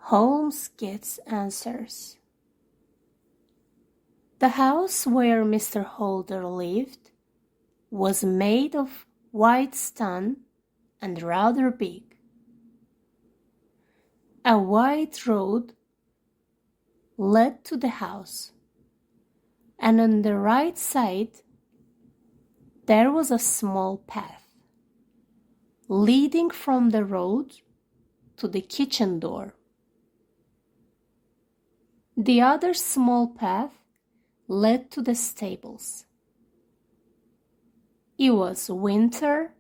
Holmes gets answers. The house where Mr. Holder lived was made of white stone and rather big. A wide road led to the house, and on the right side there was a small path leading from the road to the kitchen door. The other small path led to the stables. It was winter,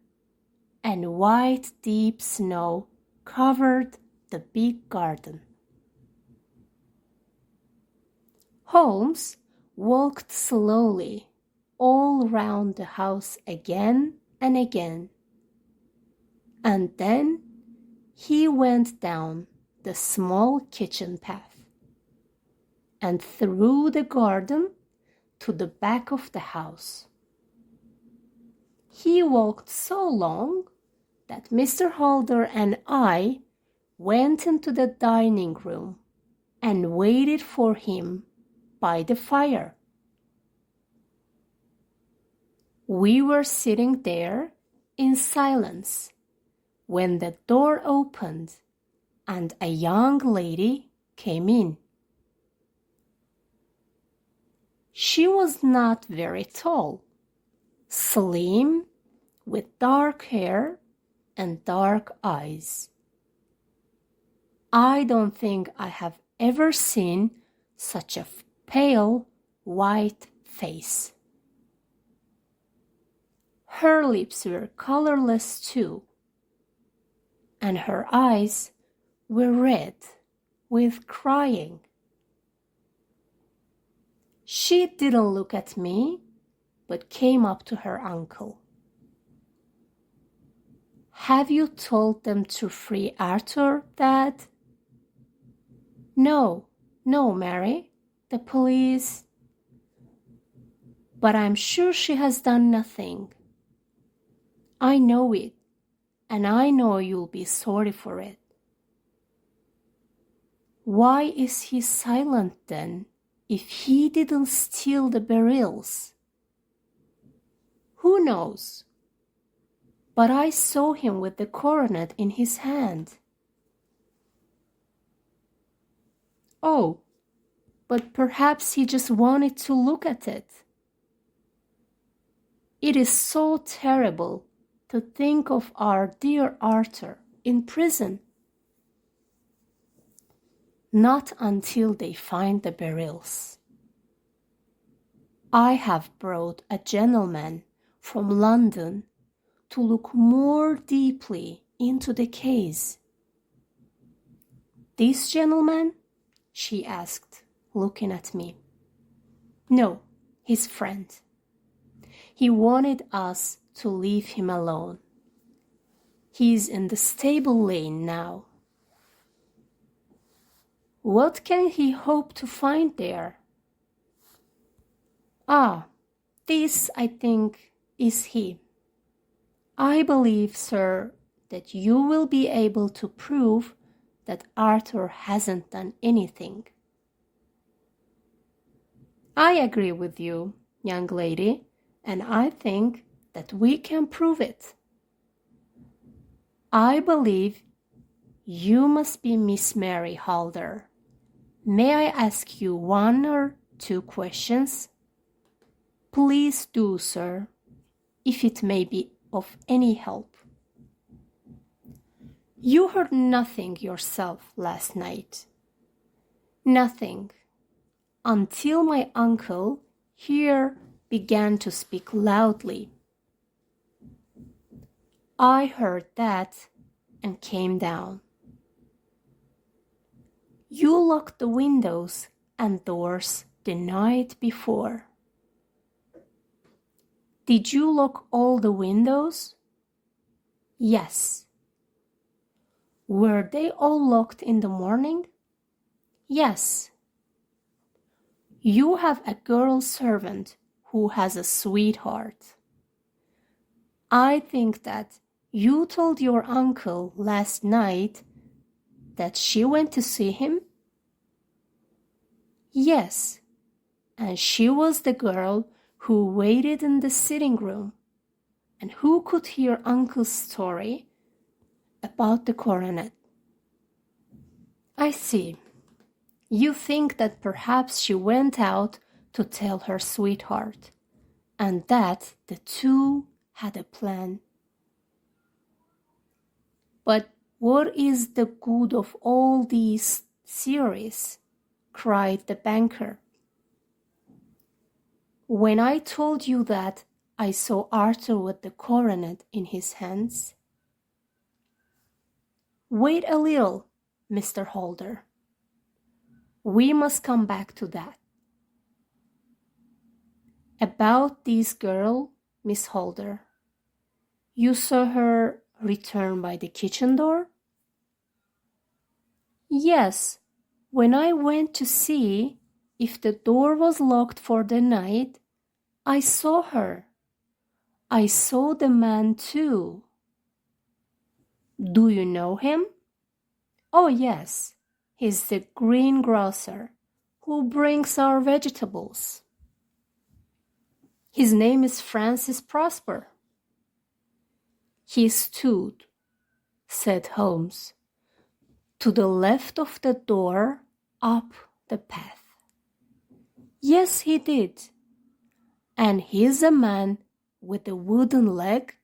and white deep snow covered the big garden. Holmes walked slowly all round the house again and again, and then he went down the small kitchen path and through the garden to the back of the house. He walked so long that Mr. Holder and I went into the dining room and waited for him by the fire. We were sitting there in silence when the door opened and a young lady came in. She was not very tall, slim, with dark hair and dark eyes. I don't think I have ever seen such a pale, white face. Her lips were colorless too, and her eyes were red with crying. She didn't look at me, but came up to her uncle. "Have you told them to free Arthur, Dad?" No, Mary. The police... But I'm sure she has done nothing. I know it, and I know you'll be sorry for it. Why is he silent then, if he didn't steal the barrels? Who knows? But I saw him with the coronet in his hand. Oh, but perhaps he just wanted to look at it. It is so terrible to think of our dear Arthur in prison. Not until they find the barrels. I have brought a gentleman from London to look more deeply into the case. This gentleman? She asked, looking at me. No, his friend. He wanted us to leave him alone. He's in the stable lane now. What can he hope to find there? This, I think, is he. I believe, sir, that you will be able to prove that Arthur hasn't done anything. I agree with you, young lady, and I think that we can prove it. I believe you must be Miss Mary Holder. May I ask you 1 or 2 questions? Please do, sir, if it may be of any help. You heard nothing yourself last night. Nothing, until my uncle here began to speak loudly. I heard that and came down. You locked the windows and doors the night before. Did you lock all the windows? Yes. Were they all locked in the morning? Yes. You have a girl servant who has a sweetheart. I think that you told your uncle last night that she went to see him? Yes, and she was the girl who waited in the sitting room and who could hear Uncle's story about the coronet. I see. You think that perhaps she went out to tell her sweetheart, and that the two had a plan. But what is the good of all these theories? Cried the banker. When I told you that I saw Arthur with the coronet in his hands. Wait a little, Mr. Holder. We must come back to that. About this girl, Miss Holder. You saw her return by the kitchen door? Yes, when I went to see if the door was locked for the night, I saw her. I saw the man too. Do you know him? Oh yes, he's the greengrocer who brings our vegetables. His name is Francis Prosper. He stood, said Holmes, to the left of the door up the path. Yes, he did. And he's a man with a wooden leg.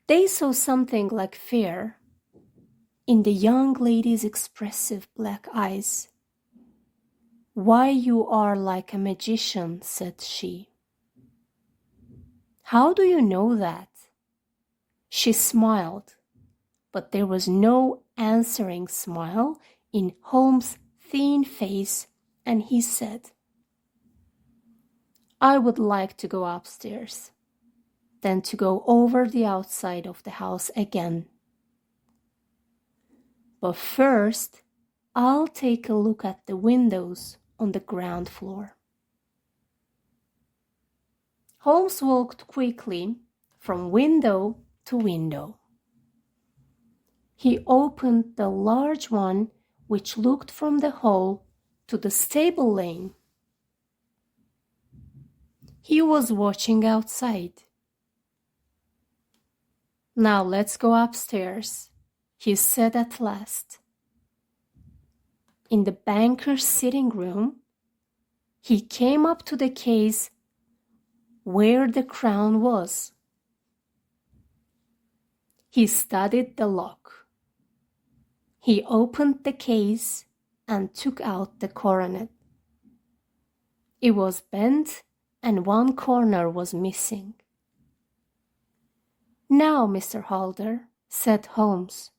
They saw something like fear in the young lady's expressive black eyes. Why, you are like a magician, said she. How do you know that? She smiled, but there was no answering smile in Holmes' thin face, and he said, I would like to go upstairs, then to go over the outside of the house again. But first, I'll take a look at the windows on the ground floor. Holmes walked quickly from window to window. He opened the large one which looked from the hall to the stable lane. He was watching outside. Now let's go upstairs, he said at last. In the banker's sitting room, he came up to the case where the crown was. He studied the lock. He opened the case and took out the coronet. It was bent and one corner was missing. Now, Mr. Holder, said Holmes,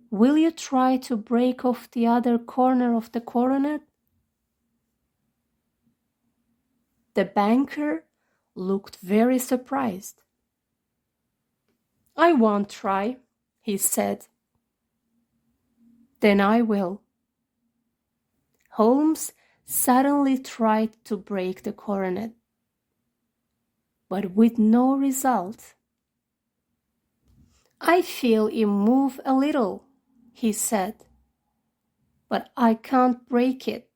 will you try to break off the other corner of the coronet? The banker looked very surprised. I won't try, he said. Then I will. Holmes suddenly tried to break the coronet, but with no result. I feel it move a little, he said, but I can't break it.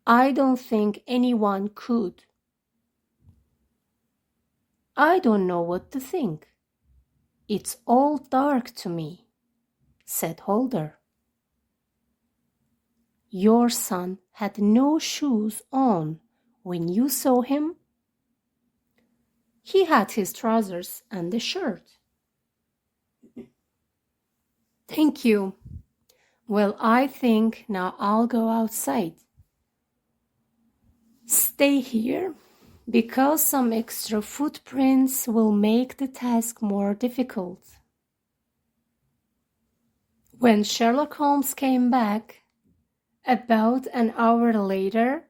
I don't think anyone could. I don't know what to think. It's all dark to me, said Holder. Your son had no shoes on when you saw him? He had his trousers and a shirt. Thank you. Well, I think now I'll go outside. Stay here, because some extra footprints will make the task more difficult. When Sherlock Holmes came back, about an hour later,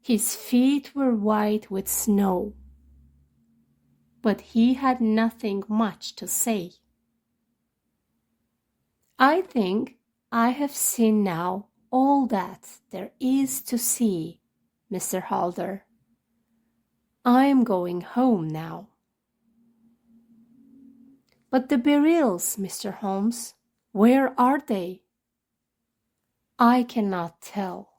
his feet were white with snow, but he had nothing much to say. I think I have seen now all that there is to see, Mr. Holder. I am going home now. But the Beryls, Mr. Holmes, Where are they? I cannot tell.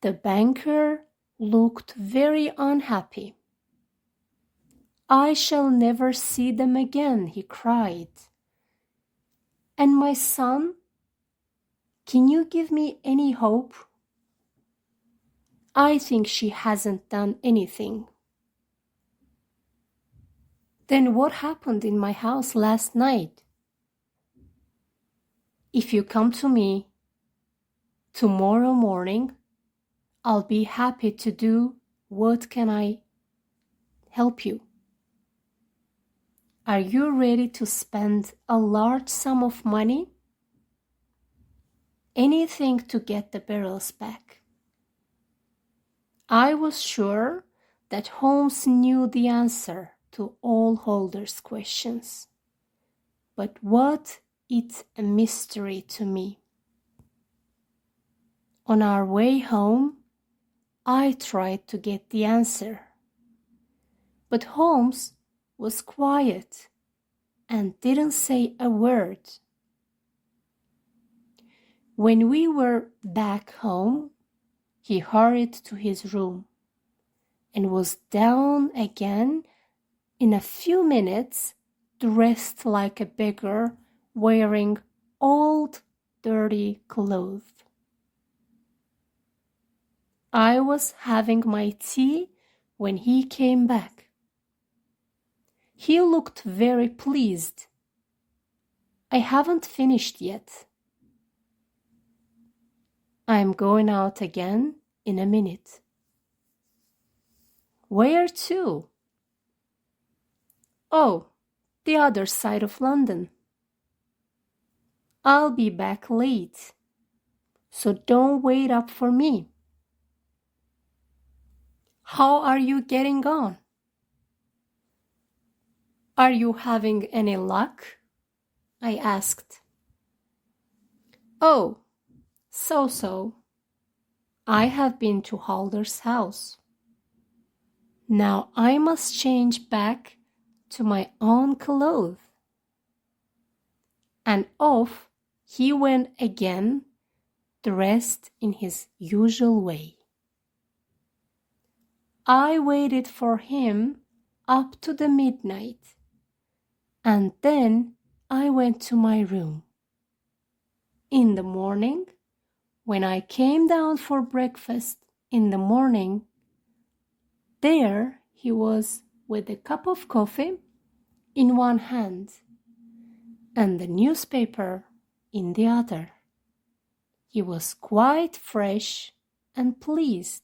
The banker looked very unhappy. I shall never see them again, he cried. And my son, can you give me any hope? I think she hasn't done anything. Then what happened in my house last night? If you come to me tomorrow morning, I'll be happy to do what can I help you. Are you ready to spend a large sum of money? Anything to get the barrels back. I was sure that Holmes knew the answer to all Holder's questions. But what is a mystery to me. On our way home, I tried to get the answer. But Holmes was quiet and didn't say a word. When we were back home, he hurried to his room and was down again in a few minutes, dressed like a beggar, wearing old, dirty clothes. I was having my tea when he came back. He looked very pleased. I haven't finished yet. I'm going out again in a minute. Where to? Oh, the other side of London. I'll be back late, so don't wait up for me. How are you getting on? Are you having any luck? I asked. Oh, so. I have been to Holder's house. Now I must change back to my own clothes. And off he went again, dressed in his usual way. I waited for him up to the midnight, and then I went to my room. In the morning, when I came down for breakfast in the morning, there he was with a cup of coffee in one hand and the newspaper in the other. He was quite fresh and pleased.